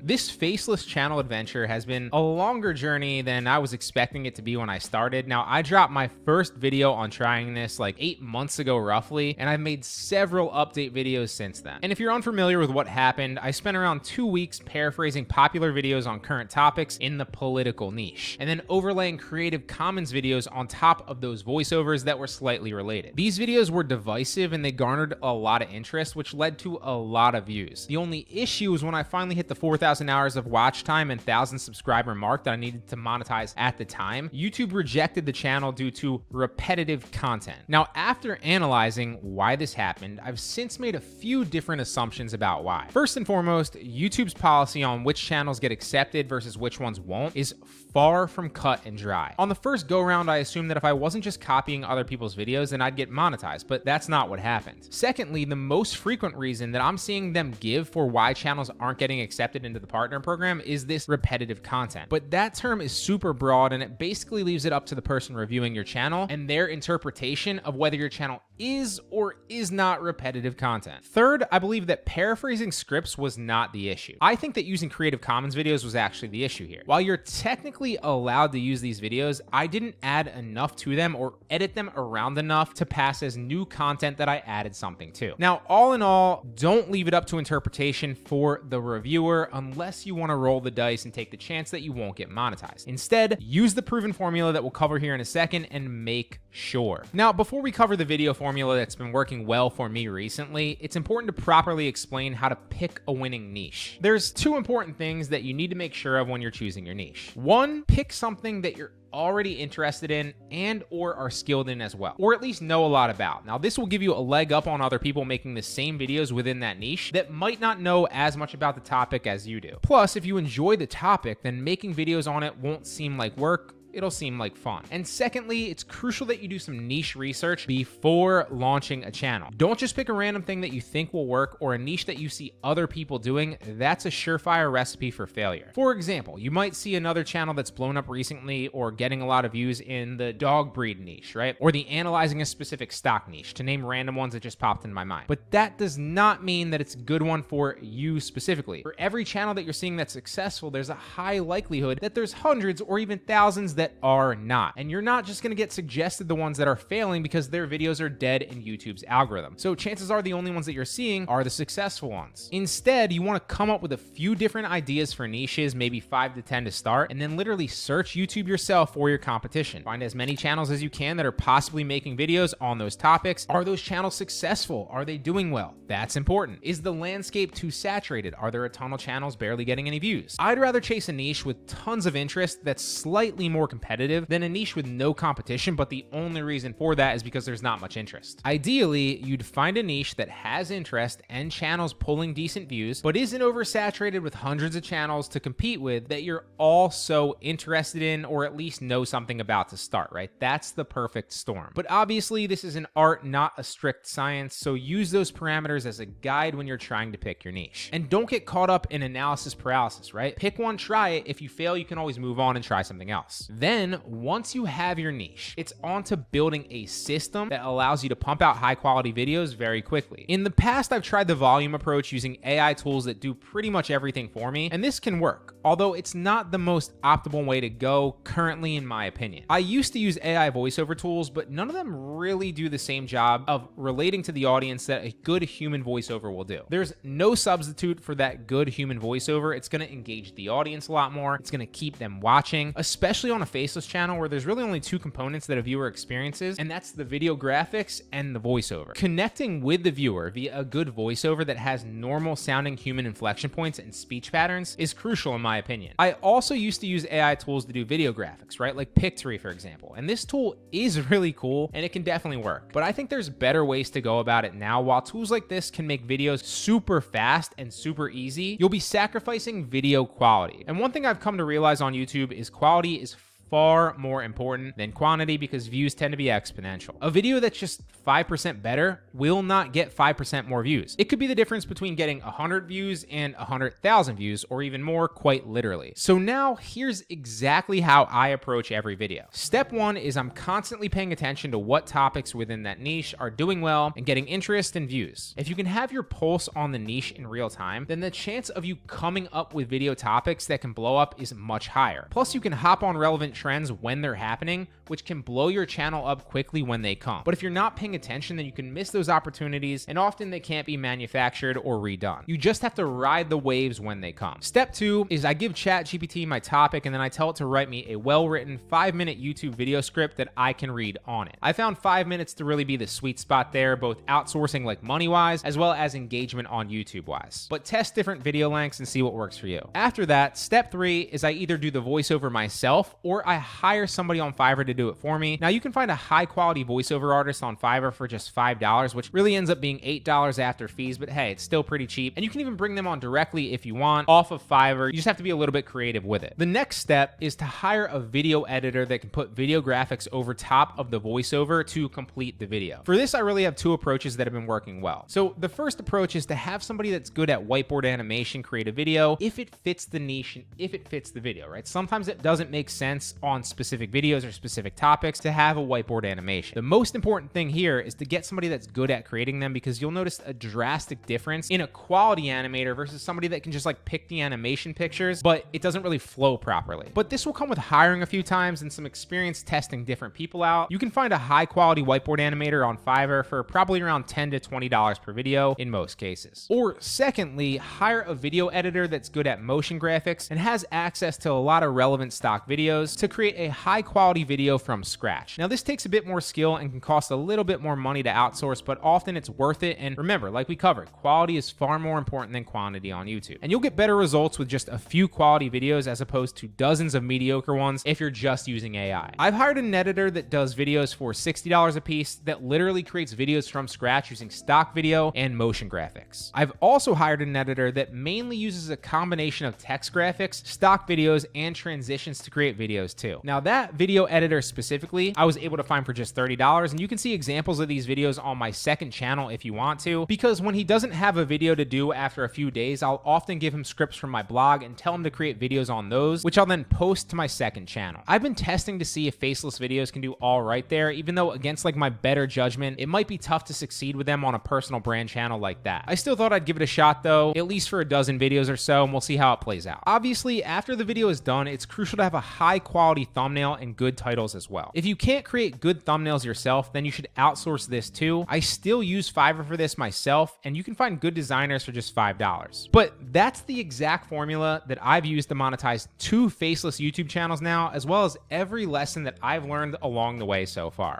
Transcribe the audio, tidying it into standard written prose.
This Faceless channel adventure has been a longer journey than I was expecting it to be when I started. Now, I dropped my first video on trying this like 8 months ago roughly, and I've made several update videos since then. And if you're unfamiliar with what happened, I spent around 2 weeks paraphrasing popular videos on current topics in the political niche, and then overlaying Creative Commons videos on top of those voiceovers that were slightly related. These videos were divisive and they garnered a lot of interest, which led to a lot of views. The only issue was when I finally hit the 4,000 hours of watch time and 1,000 subscriber mark that I needed to monetize at the time, YouTube rejected the channel due to repetitive content. Now, after analyzing why this happened, I've since made a few different assumptions about why. First and foremost, YouTube's policy on which channels get accepted versus which ones won't is far from cut and dry. On the first go round, I assumed that if I wasn't just copying other people's videos, then I'd get monetized, but that's not what happened. Secondly, the most frequent reason that I'm seeing them give for why channels aren't getting accepted into the partner program is this repetitive content. But that term is super broad, and it basically leaves it up to the person reviewing your channel and their interpretation of whether your channel is or is not repetitive content. Third, I believe that paraphrasing scripts was not the issue. I think that using Creative Commons videos was actually the issue here. While you're technically allowed to use these videos, I didn't add enough to them or edit them around enough to pass as new content that I added something to. Now, all in all, don't leave it up to interpretation for the reviewer unless you want to roll the dice and take the chance that you won't get monetized. Instead, use the proven formula that we'll cover here in a second and make sure. Now, before we cover the video formula that's been working well for me recently, it's important to properly explain how to pick a winning niche. There's two important things that you need to make sure of when you're choosing your niche. One, pick something that you're already interested in and or are skilled in as well, or at least know a lot about. Now, this will give you a leg up on other people making the same videos within that niche that might not know as much about the topic as you do. Plus, if you enjoy the topic, then making videos on it won't seem like work. It'll seem like fun. And secondly, it's crucial that you do some niche research before launching a channel. Don't just pick a random thing that you think will work or a niche that you see other people doing. That's a surefire recipe for failure. For example, you might see another channel that's blown up recently or getting a lot of views in the dog breed niche, right? Or the analyzing a specific stock niche, to name random ones that just popped in my mind. But that does not mean that it's a good one for you specifically. For every channel that you're seeing that's successful, there's a high likelihood that there's hundreds or even thousands that are not. And you're not just going to get suggested the ones that are failing because their videos are dead in YouTube's algorithm. So chances are the only ones that you're seeing are the successful ones. Instead, you want to come up with a few different ideas for niches, maybe 5 to 10 to start, and then literally search YouTube yourself for your competition. Find as many channels as you can that are possibly making videos on those topics. Are those channels successful? Are they doing well? That's important. Is the landscape too saturated? Are there a ton of channels barely getting any views? I'd rather chase a niche with tons of interest that's slightly more competitive than a niche with no competition, but the only reason for that is because there's not much interest. Ideally, you'd find a niche that has interest and channels pulling decent views, but isn't oversaturated with hundreds of channels to compete with that you're also interested in or at least know something about to start, right? That's the perfect storm. But obviously, this is an art, not a strict science, so use those parameters as a guide when you're trying to pick your niche. And don't get caught up in analysis paralysis, right? Pick one, try it. If you fail, you can always move on and try something else. Then, once you have your niche, it's on to building a system that allows you to pump out high quality videos very quickly. In the past, I've tried the volume approach using AI tools that do pretty much everything for me, and this can work, although it's not the most optimal way to go currently in my opinion. I used to use AI voiceover tools, but none of them really do the same job of relating to the audience that a good human voiceover will do. There's no substitute for that good human voiceover. It's going to engage the audience a lot more. It's going to keep them watching, especially on a Faceless channel where there's really only two components that a viewer experiences, and that's the video graphics and the voiceover. Connecting with the viewer via a good voiceover that has normal sounding human inflection points and speech patterns is crucial in my opinion. I also used to use AI tools to do video graphics, right? Like Pictory, for example. And this tool is really cool and it can definitely work. But I think there's better ways to go about it now. While tools like this can make videos super fast and super easy, you'll be sacrificing video quality. And one thing I've come to realize on YouTube is quality is far more important than quantity because views tend to be exponential. A video that's just 5% better will not get 5% more views. It could be the difference between getting 100 views and 100,000 views, or even more, quite literally. So now here's exactly how I approach every video. Step one is I'm constantly paying attention to what topics within that niche are doing well and getting interest and views. If you can have your pulse on the niche in real time, then the chance of you coming up with video topics that can blow up is much higher. Plus, you can hop on relevant trends when they're happening, which can blow your channel up quickly when they come. But if you're not paying attention, then you can miss those opportunities, and often they can't be manufactured or redone. You just have to ride the waves when they come. Step two is I give ChatGPT my topic, and then I tell it to write me a well-written 5-minute YouTube video script that I can read on it. I found 5 minutes to really be the sweet spot there, both outsourcing like money-wise, as well as engagement on YouTube-wise. But test different video lengths and see what works for you. After that, step three is I either do the voiceover myself or I hire somebody on Fiverr to do it for me. Now, you can find a high-quality voiceover artist on Fiverr for just $5, which really ends up being $8 after fees, but hey, it's still pretty cheap. And you can even bring them on directly if you want off of Fiverr. You just have to be a little bit creative with it. The next step is to hire a video editor that can put video graphics over top of the voiceover to complete the video. For this, I really have two approaches that have been working well. So the first approach is to have somebody that's good at whiteboard animation create a video if it fits the niche and if it fits the video, right? Sometimes it doesn't make sense on specific videos or specific topics to have a whiteboard animation. The most important thing here is to get somebody that's good at creating them, because you'll notice a drastic difference in a quality animator versus somebody that can just like pick the animation pictures, but it doesn't really flow properly. But this will come with hiring a few times and some experience testing different people out. You can find a high quality whiteboard animator on Fiverr for probably around $10 to $20 per video in most cases. Or secondly, hire a video editor that's good at motion graphics and has access to a lot of relevant stock videos to create a high quality video from scratch. Now, this takes a bit more skill and can cost a little bit more money to outsource, but often it's worth it. And remember, like we covered, quality is far more important than quantity on YouTube. And you'll get better results with just a few quality videos as opposed to dozens of mediocre ones if you're just using AI. I've hired an editor that does videos for $60 a piece that literally creates videos from scratch using stock video and motion graphics. I've also hired an editor that mainly uses a combination of text graphics, stock videos, and transitions to create videos too. Now, that video editor specifically, I was able to find for just $30, and you can see examples of these videos on my second channel if you want to, because when he doesn't have a video to do after a few days, I'll often give him scripts from my blog and tell him to create videos on those, which I'll then post to my second channel. I've been testing to see if Faceless videos can do all right there, even though against like my better judgment, it might be tough to succeed with them on a personal brand channel like that. I still thought I'd give it a shot though, at least for a dozen videos or so, and we'll see how it plays out. Obviously, after the video is done, it's crucial to have a high quality thumbnail and good titles as well. If you can't create good thumbnails yourself, then you should outsource this too. I still use Fiverr for this myself, and you can find good designers for just $5. But that's the exact formula that I've used to monetize 2 faceless YouTube channels now, as well as every lesson that I've learned along the way so far.